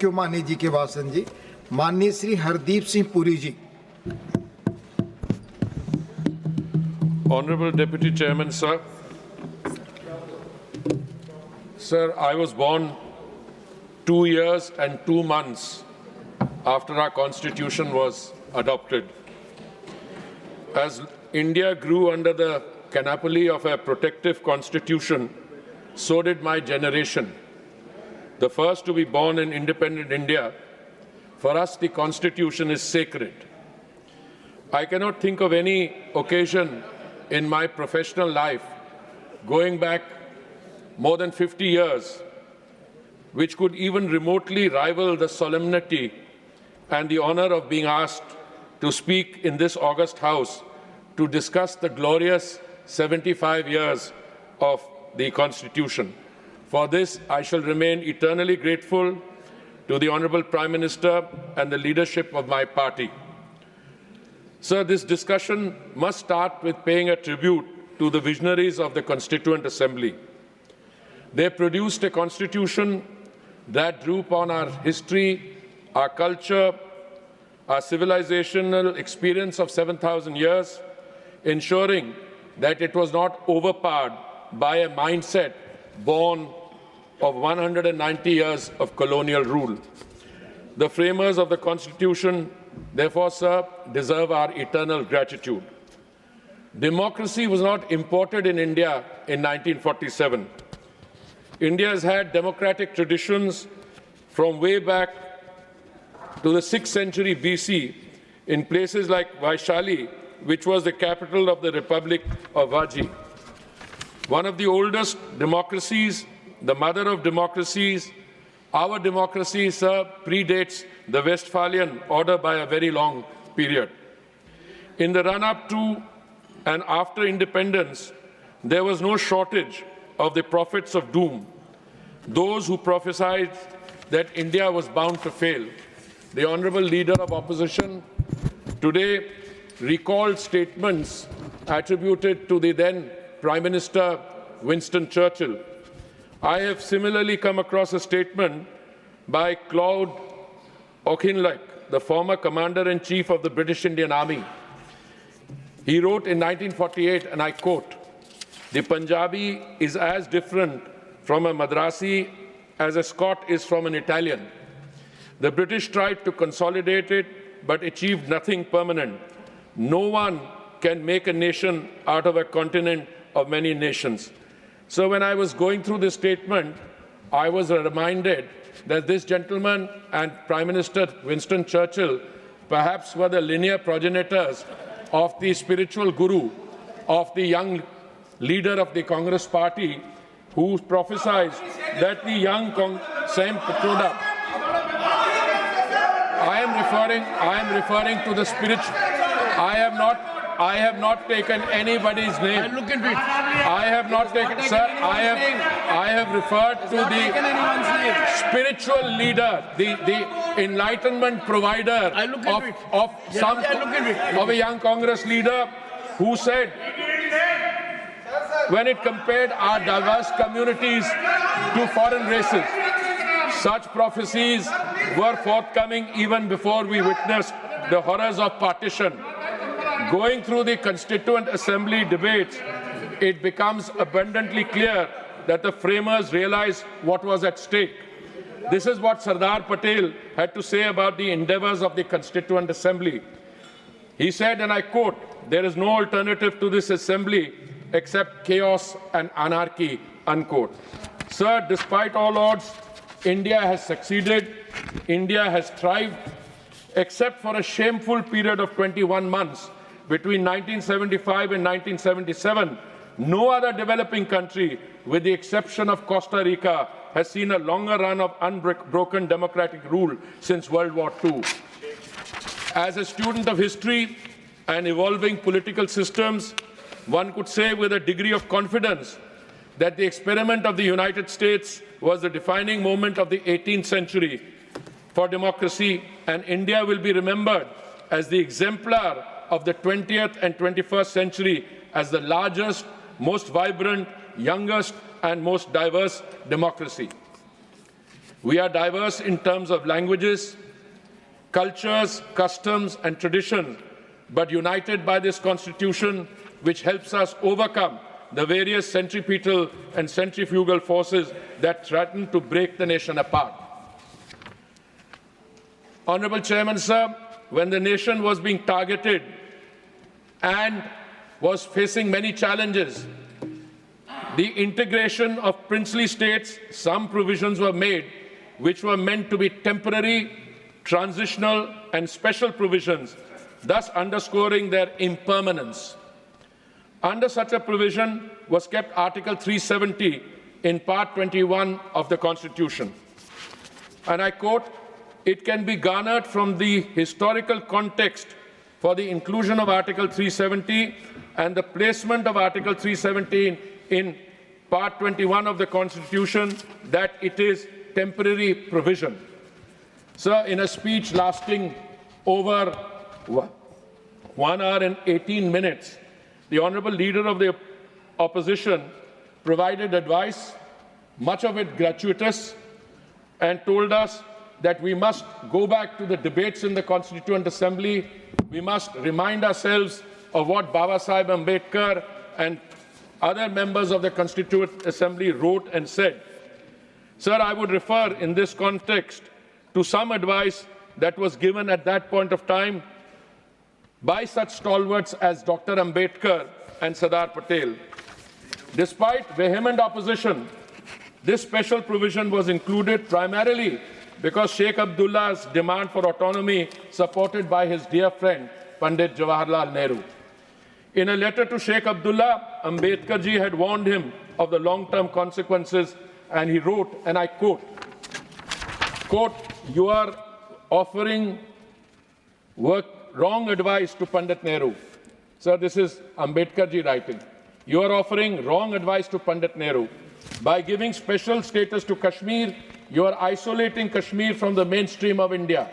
क्यों मानी जी के भाषण जी। माननीय श्री हरदीप सिंह पुरी जी। Honorable Deputy Chairman, sir. Sir, I was born 2 years and 2 months after our constitution was adopted. As India grew under the canopy of a protective constitution, so did my generation. The first to be born in independent India, for us the constitution is sacred. I cannot think of any occasion in my professional life, going back more than 50 years, which could even remotely rival the solemnity and the honor of being asked to speak in this august house to discuss the glorious 75 years of the Constitution. For this, I shall remain eternally grateful to the Honorable Prime Minister and the leadership of my party. Sir, this discussion must start with paying a tribute to the visionaries of the Constituent Assembly. They produced a constitution that drew upon our history, our culture, our civilizational experience of 7,000 years, ensuring that it was not overpowered by a mindset born of 190 years of colonial rule. The framers of the Constitution, therefore, sir, deserve our eternal gratitude. Democracy was not imported in India in 1947. India has had democratic traditions from way back to the 6th century BC in places like Vaishali, which was the capital of the Republic of Vaji. One of the oldest democracies, the mother of democracies, our democracy, sir, predates the Westphalian order by a very long period. In the run-up to and after independence, there was no shortage of the prophets of doom, those who prophesied that India was bound to fail. The Honourable Leader of Opposition today recalled statements attributed to the then Prime Minister Winston Churchill. I have similarly come across a statement by Claude Auchinleck, the former Commander-in-Chief of the British Indian Army. He wrote in 1948, and I quote, "The Punjabi is as different from a Madrasi as a Scot is from an Italian. The British tried to consolidate it, but achieved nothing permanent. No one can make a nation out of a continent of many nations." So when I was going through this statement, I was reminded that this gentleman and Prime Minister Winston Churchill perhaps were the linear progenitors of the spiritual guru of the young leader of the Congress party who prophesied that the young Sam Petroda. I am referring to the spiritual. I have not taken anybody's name. I look into it. I have not taken, sir. I have referred to the spiritual leader, the enlightenment provider of a young Congress leader who said, when it compared our diverse communities to foreign races, such prophecies were forthcoming even before we witnessed the horrors of partition. Going through the Constituent Assembly debates, it becomes abundantly clear that the framers realized what was at stake. This is what Sardar Patel had to say about the endeavors of the Constituent Assembly. He said, and I quote, "There is no alternative to this assembly except chaos and anarchy," unquote. Sir, despite all odds, India has succeeded, India has thrived, except for a shameful period of 21 months between 1975 and 1977. No other developing country, with the exception of Costa Rica, has seen a longer run of unbroken democratic rule since World War II. As a student of history and evolving political systems, one could say with a degree of confidence that the experiment of the United States was the defining moment of the 18th century for democracy, and India will be remembered as the exemplar of the 20th and 21st century as the largest, most vibrant, youngest, and most diverse democracy. We are diverse in terms of languages, cultures, customs, and tradition, but united by this Constitution, which helps us overcome the various centripetal and centrifugal forces that threaten to break the nation apart. Honorable Chairman, sir, when the nation was being targeted and was facing many challenges, the integration of princely states, some provisions were made which were meant to be temporary, transitional, and special provisions, thus underscoring their impermanence. Under such a provision was kept Article 370 in Part 21 of the Constitution. And I quote, "It can be garnered from the historical context for the inclusion of Article 370 and the placement of Article 317 in Part 21 of the Constitution that it is temporary provision." Sir, in a speech lasting over 1 hour and 18 minutes, the Honourable Leader of the Opposition provided advice, much of it gratuitous, and told us that we must go back to the debates in the Constituent Assembly. We must remind ourselves of what Baba Sahib Ambedkar and other members of the Constituent Assembly wrote and said. Sir, I would refer in this context to some advice that was given at that point of time by such stalwarts as Dr. Ambedkar and Sardar Patel. Despite vehement opposition, this special provision was included primarily because Sheikh Abdullah's demand for autonomy, supported by his dear friend, Pandit Jawaharlal Nehru. In a letter to Sheikh Abdullah, Ambedkar ji had warned him of the long-term consequences, and he wrote, and I quote, "You are offering wrong advice to Pandit Nehru." Sir, this is Ambedkar ji writing. "You are offering wrong advice to Pandit Nehru. By giving special status to Kashmir, you are isolating Kashmir from the mainstream of India.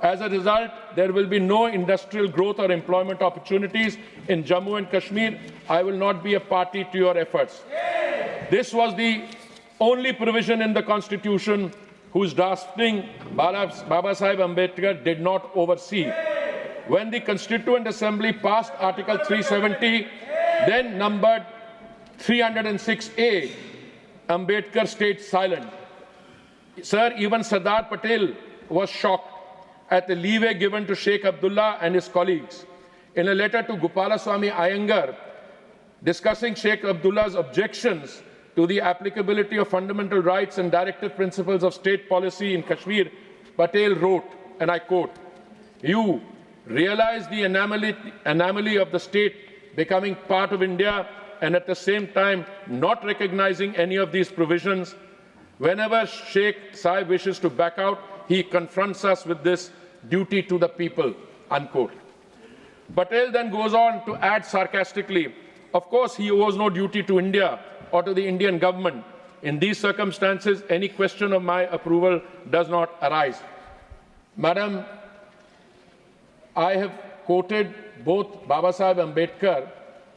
As a result, there will be no industrial growth or employment opportunities in Jammu and Kashmir. I will not be a party to your efforts." This was the only provision in the Constitution whose drafting Baba Sahib Ambedkar did not oversee. When the Constituent Assembly passed Article 370, then numbered 306A, Ambedkar stayed silent. Sir, even Sardar Patel was shocked at the leeway given to Sheikh Abdullah and his colleagues. In a letter to Gopalaswamy Iyengar, discussing Sheikh Abdullah's objections to the applicability of fundamental rights and directive principles of state policy in Kashmir, Patel wrote, and I quote, "You realize the anomaly of the state becoming part of India and at the same time not recognizing any of these provisions. Whenever Sheikh Sahib wishes to back out, he confronts us with this duty to the people," unquote. Patel then goes on to add sarcastically, "Of course, he owes no duty to India or to the Indian government. In these circumstances, any question of my approval does not arise." Madam, I have quoted both Baba Sahib Ambedkar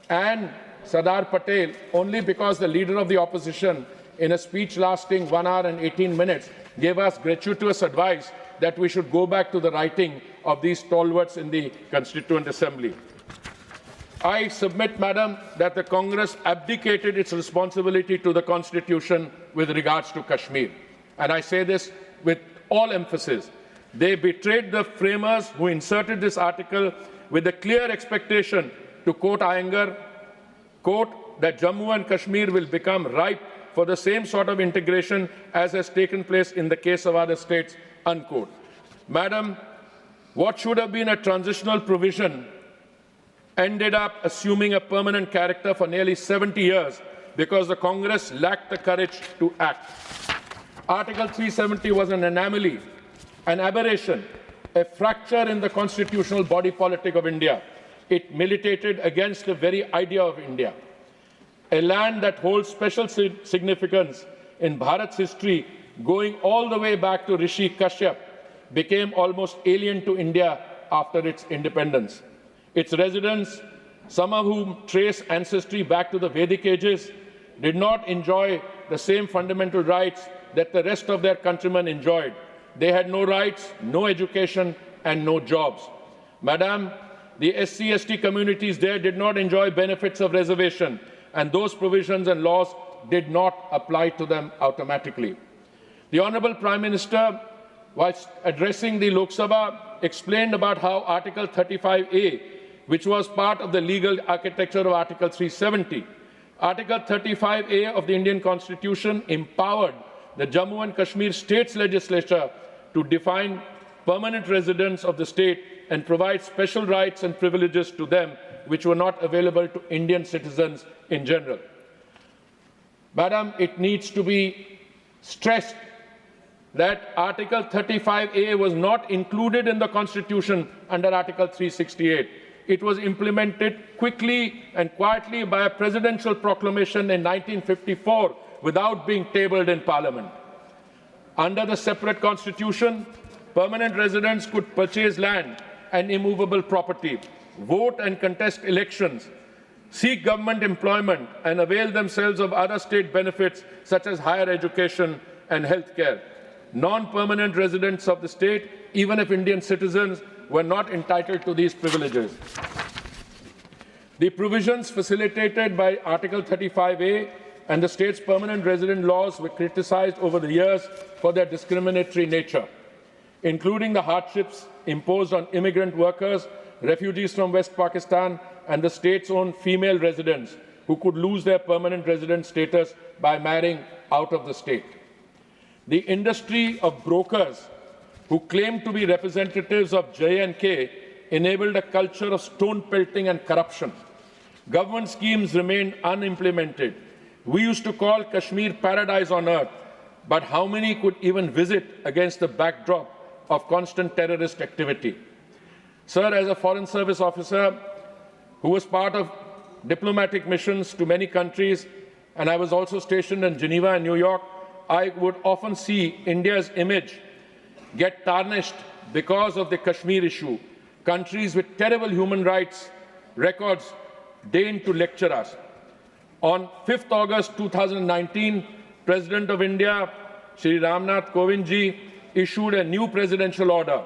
and Sardar Patel only because the Leader of the Opposition, in a speech lasting 1 hour and 18 minutes, gave us gratuitous advice that we should go back to the writing of these stalwarts in the Constituent Assembly. I submit, Madam, that the Congress abdicated its responsibility to the Constitution with regards to Kashmir. And I say this with all emphasis. They betrayed the framers who inserted this article with the clear expectation, to quote Iyengar, quote, "that Jammu and Kashmir will become ripe for the same sort of integration as has taken place in the case of other states," unquote. Madam, what should have been a transitional provision ended up assuming a permanent character for nearly 70 years because the Congress lacked the courage to act. Article 370 was an anomaly, an aberration, a fracture in the constitutional body politic of India. It militated against the very idea of India. A land that holds special significance in Bharat's history, going all the way back to Rishi Kashyap, became almost alien to India after its independence. Its residents, some of whom trace ancestry back to the Vedic ages, did not enjoy the same fundamental rights that the rest of their countrymen enjoyed. They had no rights, no education, and no jobs. Madam, the SC/ST communities there did not enjoy benefits of reservation, and those provisions and laws did not apply to them automatically. The Honourable Prime Minister, whilst addressing the Lok Sabha, explained about how Article 35A, which was part of the legal architecture of Article 370, Article 35A of the Indian Constitution empowered the Jammu and Kashmir State's legislature to define permanent residents of the state and provide special rights and privileges to them which were not available to Indian citizens in general. Madam, it needs to be stressed that Article 35A was not included in the Constitution under Article 368. It was implemented quickly and quietly by a presidential proclamation in 1954 without being tabled in Parliament. Under the separate Constitution, permanent residents could purchase land and immovable property, vote and contest elections, seek government employment, and avail themselves of other state benefits such as higher education and health care. Non-permanent residents of the state, even if Indian citizens, were not entitled to these privileges. The provisions facilitated by Article 35A and the state's permanent resident laws were criticized over the years for their discriminatory nature, including the hardships imposed on immigrant workers, refugees from West Pakistan, and the state's own female residents who could lose their permanent resident status by marrying out of the state. The industry of brokers who claimed to be representatives of J&K enabled a culture of stone pelting and corruption. Government schemes remained unimplemented. We used to call Kashmir paradise on earth, but how many could even visit against the backdrop of constant terrorist activity? Sir, as a Foreign Service officer who was part of diplomatic missions to many countries, and I was also stationed in Geneva and New York, I would often see India's image get tarnished because of the Kashmir issue. Countries with terrible human rights records deigned to lecture us. On 5th August 2019, President of India, Shri Ramnath Kovind ji, issued a new presidential order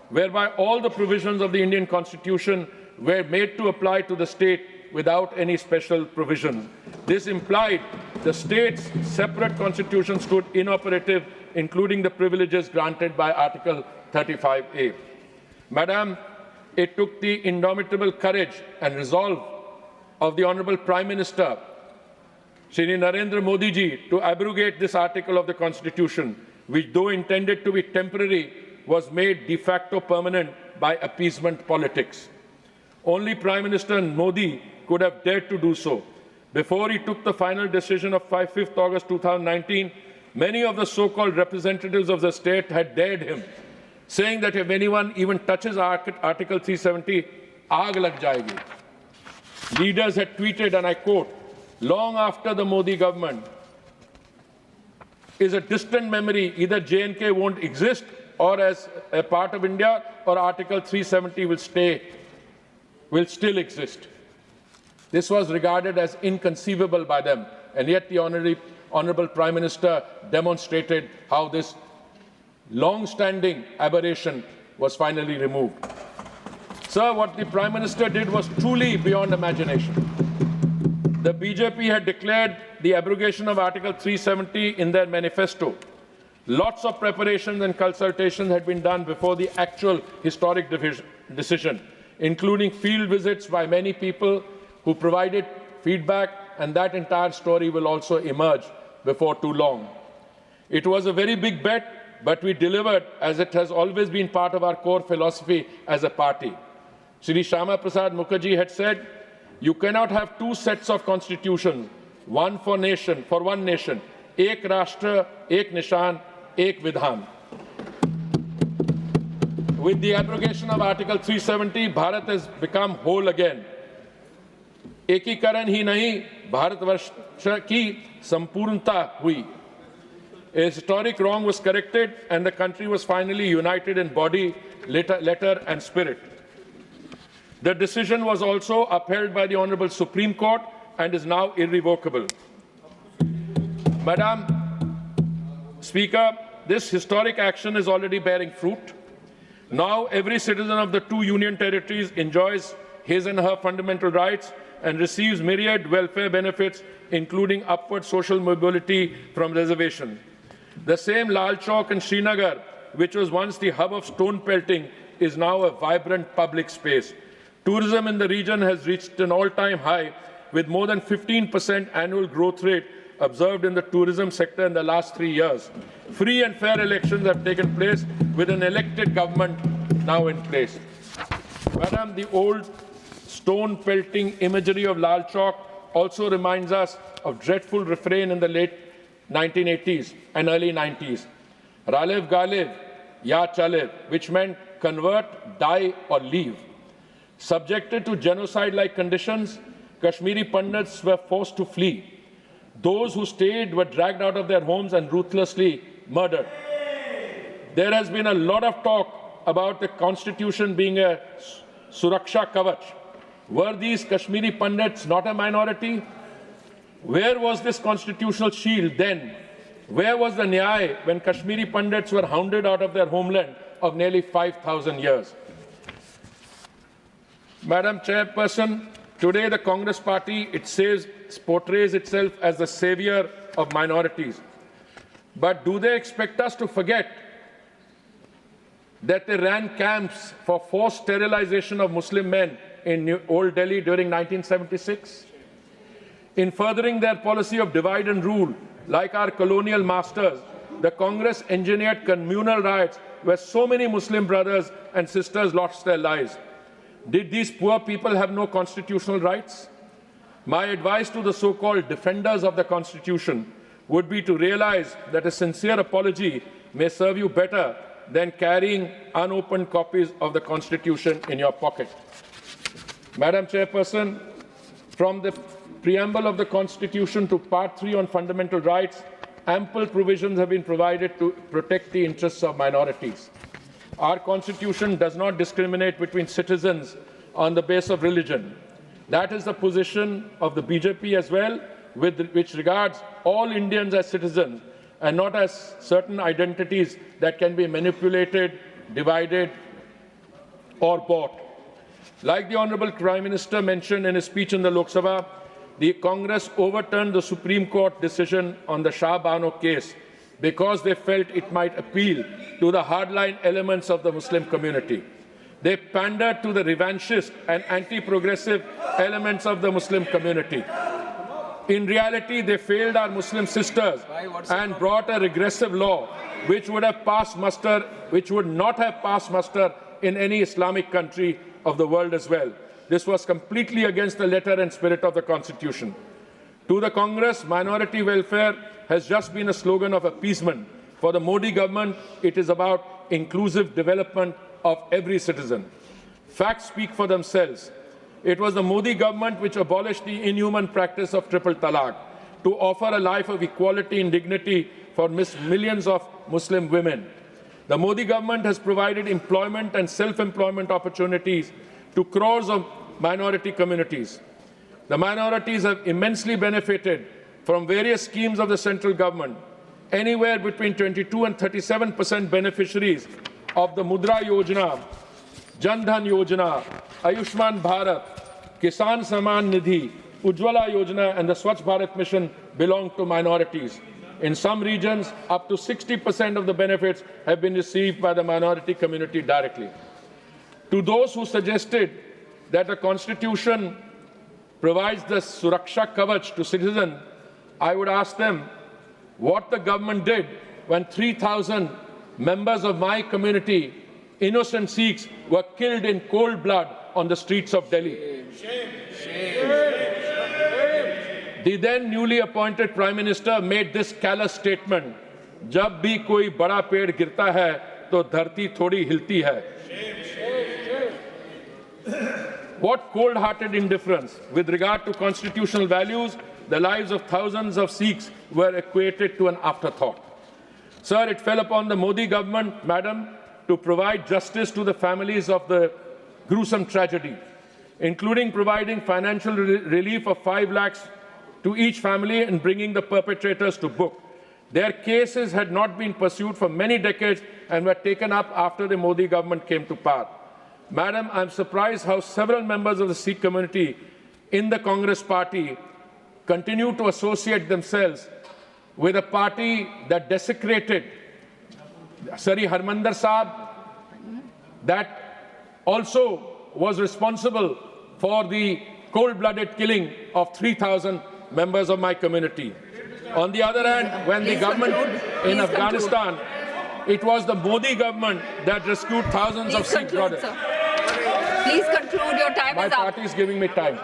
whereby all the provisions of the Indian Constitution were made to apply to the state without any special provision. This implied the state's separate constitution stood inoperative, including the privileges granted by Article 35A. Madam, it took the indomitable courage and resolve of the Honourable Prime Minister, Shri Narendra Modi ji, to abrogate this article of the Constitution, which, though intended to be temporary, was made de facto permanent by appeasement politics. Only Prime Minister Modi could have dared to do so. Before he took the final decision of 5th August 2019, many of the so-called representatives of the state had dared him, saying that if anyone even touches Article 370, aag lag jayegi. Leaders had tweeted, and I quote, long after the Modi government is a distant memory, either J&K won't exist or as a part of India, or Article 370 will still exist. This was regarded as inconceivable by them, and yet the Honourable Prime Minister demonstrated how this long-standing aberration was finally removed. Sir, what the Prime Minister did was truly beyond imagination. The BJP had declared the abrogation of Article 370 in their manifesto. Lots of preparations and consultations had been done before the actual historic decision, including field visits by many people who provided feedback, and that entire story will also emerge before too long. It was a very big bet, but we delivered, as it has always been part of our core philosophy as a party. Shri Shyama Prasad Mukherjee had said, you cannot have two sets of constitutions, one for one nation, ek rashtra, ek nishan, ek vidhan. With the abrogation of Article 370, Bharat has become whole again. एकीकरण ही नहीं, भारतवर्ष की संपूर्णता हुई. A historic wrong was corrected, and the country was finally united in body, letter, and spirit. The decision was also upheld by the Honourable Supreme Court and is now irrevocable. Madam, Speaker, this historic action is already bearing fruit. Now every citizen of the two union territories enjoys his and her fundamental rights and receives myriad welfare benefits, including upward social mobility from reservation. The same Lal Chowk in Srinagar, which was once the hub of stone pelting, is now a vibrant public space. Tourism in the region has reached an all-time high, with more than 15% annual growth rate observed in the tourism sector in the last 3 years. Free and fair elections have taken place with an elected government now in place. Madam, the old stone pelting imagery of Lal Chowk also reminds us of dreadful refrain in the late 1980s and early 90s. Ralev Galev, Ya Chalev, which meant convert, die or leave. Subjected to genocide-like conditions, Kashmiri Pandits were forced to flee. Those who stayed were dragged out of their homes and ruthlessly murdered. There has been a lot of talk about the constitution being a Suraksha Kavach. Were these Kashmiri Pandits not a minority? Where was this constitutional shield then? Where was the Nyay when Kashmiri Pandits were hounded out of their homeland of nearly 5,000 years? Madam Chairperson, today the Congress Party, it says, portrays itself as the savior of minorities. But do they expect us to forget that they ran camps for forced sterilization of Muslim men in Old Delhi during 1976? In furthering their policy of divide and rule, like our colonial masters, the Congress engineered communal riots where so many Muslim brothers and sisters lost their lives. Did these poor people have no constitutional rights? My advice to the so-called defenders of the Constitution would be to realize that a sincere apology may serve you better than carrying unopened copies of the Constitution in your pocket. Madam Chairperson, from the preamble of the Constitution to Part 3 on fundamental rights, ample provisions have been provided to protect the interests of minorities. Our Constitution does not discriminate between citizens on the basis of religion. That is the position of the BJP as well, which regards all Indians as citizens and not as certain identities that can be manipulated, divided, or bought. Like the Honourable Prime Minister mentioned in his speech in the Lok Sabha, the Congress overturned the Supreme Court decision on the Shah Bano case because they felt it might appeal to the hardline elements of the Muslim community. They pandered to the revanchist and anti-progressive elements of the Muslim community. In reality, they failed our Muslim sisters and brought a regressive law which would not have passed muster in any Islamic country of the world as well. This was completely against the letter and spirit of the Constitution. To the Congress, minority welfare has just been a slogan of appeasement. For the Modi government, it is about inclusive development of every citizen. Facts speak for themselves. It was the Modi government which abolished the inhuman practice of triple talaq to offer a life of equality and dignity for millions of Muslim women. The Modi government has provided employment and self-employment opportunities to crores of minority communities. The minorities have immensely benefited from various schemes of the central government. Anywhere between 22 and 37% beneficiaries of the Mudra Yojana, Jan Dhan Yojana, Ayushman Bharat, Kisan Samman Nidhi, Ujjwala Yojana and the Swachh Bharat Mission belong to minorities. In some regions, up to 60% of the benefits have been received by the minority community directly. To those who suggested that the Constitution provides the Suraksha Kavach to citizens, I would ask them what the government did when 3,000 members of my community, innocent Sikhs, were killed in cold blood on the streets of Delhi. Shame. The then newly appointed Prime Minister made this callous statement, "Jab bhi koi bada ped girta hai, to dharti thodi hilti hai." What cold-hearted indifference with regard to constitutional values. The lives of thousands of Sikhs were equated to an afterthought. Sir, it fell upon the Modi government, madam, to provide justice to the families of the gruesome tragedy, including providing financial relief of 5 lakhs to each family and bringing the perpetrators to book. Their cases had not been pursued for many decades and were taken up after the Modi government came to power. Madam, I am surprised how several members of the Sikh community in the Congress party continue to associate themselves with a party that desecrated Sari Harmandir Sahib, that also was responsible for the cold-blooded killing of 3,000 members of my community. On the other hand, when the government in Afghanistan, it was the Modi government that rescued thousands of Sikh brothers. Sir. Please conclude. Your time My is up. party is giving me time.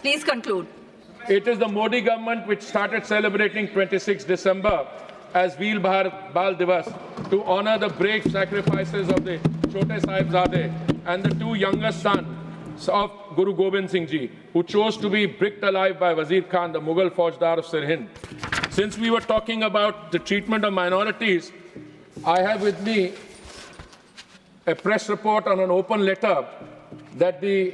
Please conclude. It is the Modi government which started celebrating 26 December as Veer Bal Divas to honor the brave sacrifices of the Chote Sahibzade and the two youngest sons of Guru Gobind Singh Ji, who chose to be bricked alive by Wazir Khan, the Mughal Faujdar of Sirhind. Since we were talking about the treatment of minorities, I have with me a press report on an open letter that the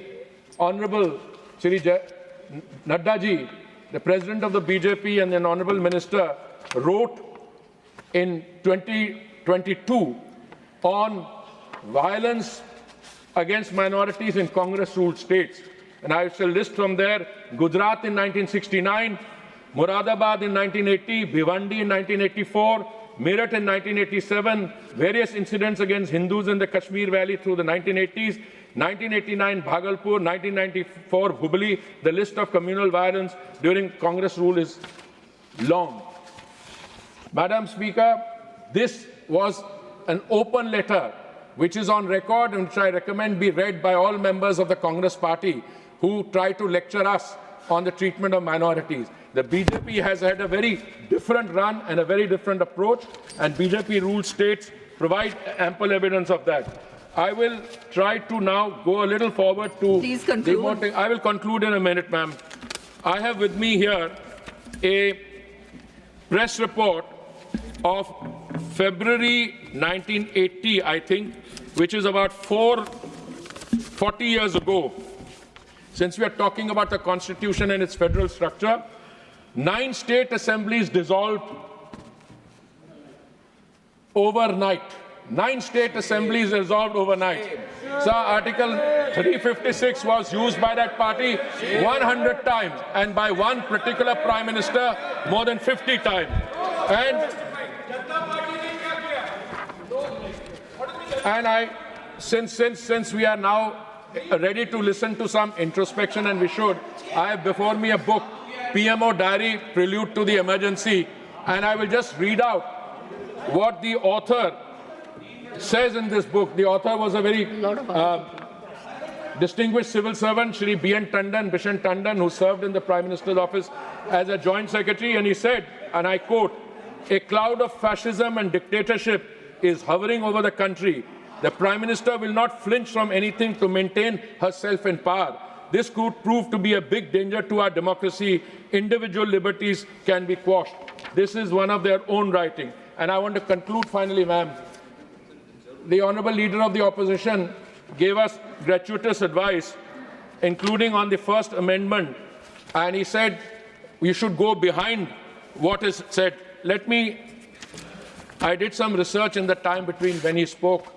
Honorable Shri Nadda Ji, the President of the BJP and an Honorable Minister, wrote in 2022 on violence against minorities in Congress-ruled states. And I shall list from there Gujarat in 1969, Moradabad in 1980, Bhiwandi in 1984, Meerut in 1987, various incidents against Hindus in the Kashmir Valley through the 1980s, 1989 Bhagalpur, 1994 Hubli. The list of communal violence during Congress rule is long. Madam Speaker, this was an open letter which is on record and which I recommend be read by all members of the Congress party who try to lecture us on the treatment of minorities. The BJP has had a very different run and a very different approach, and BJP-ruled states provide ample evidence of that. I will try to now go a little forward to... Please conclude. I will conclude in a minute, ma'am. I have with me here a press report of February 1980, I think, which is about 40 years ago. Since we are talking about the Constitution and its federal structure, 9 state assemblies dissolved overnight. 9 state assemblies dissolved overnight. So Article 356 was used by that party 100 times, and by one particular Prime Minister more than 50 times. And since we are now ready to listen to some introspection, and we should, I have before me a book, PMO Diary, Prelude to the Emergency, and I will just read out what the author says in this book. The author was a very distinguished civil servant, Shri B.N. Tandon, Bishan Tandon, who served in the Prime Minister's office as a Joint Secretary, and he said, and I quote, "A cloud of fascism and dictatorship is hovering over the country. The Prime Minister will not flinch from anything to maintain herself in power. This could prove to be a big danger to our democracy. Individual liberties can be quashed." This is one of their own writing. And I want to conclude finally, ma'am. The Honourable Leader of the Opposition gave us gratuitous advice, including on the First Amendment, and he said we should go behind what is said. I did some research in the time between when he spoke.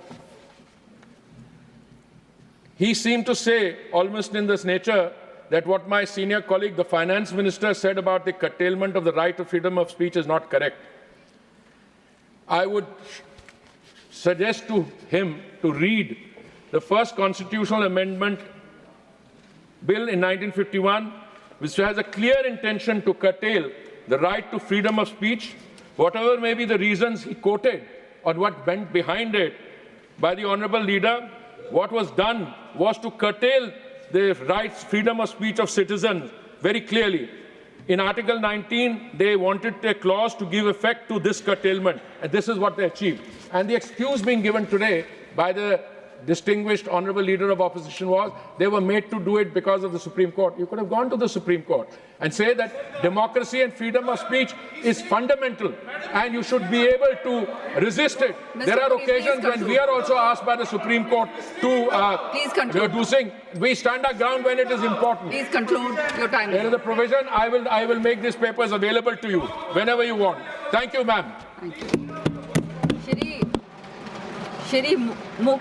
He seemed to say, almost in this nature, that what my senior colleague, the Finance Minister, said about the curtailment of the right to freedom of speech is not correct. I would suggest to him to read the first constitutional amendment bill in 1951, which has a clear intention to curtail the right to freedom of speech, whatever may be the reasons he quoted or what went behind it by the Honourable Leader. What was done was to curtail the rights, freedom of speech of citizens very clearly. In Article 19, they wanted a clause to give effect to this curtailment, and this is what they achieved. And the excuse being given today by the distinguished honorable leader of opposition was, they were made to do it because of the Supreme Court. You could have gone to the Supreme Court and say that democracy and freedom of speech is fundamental and you should be able to resist it. There are Puri, occasions when we are also asked by the Supreme Court to Please conclude. do thing. We stand our ground when it is important. Please conclude. Your time There is is a up. provision. I will make these papers available to you whenever you want. Thank you, ma'am. Thank you. Shri Mukh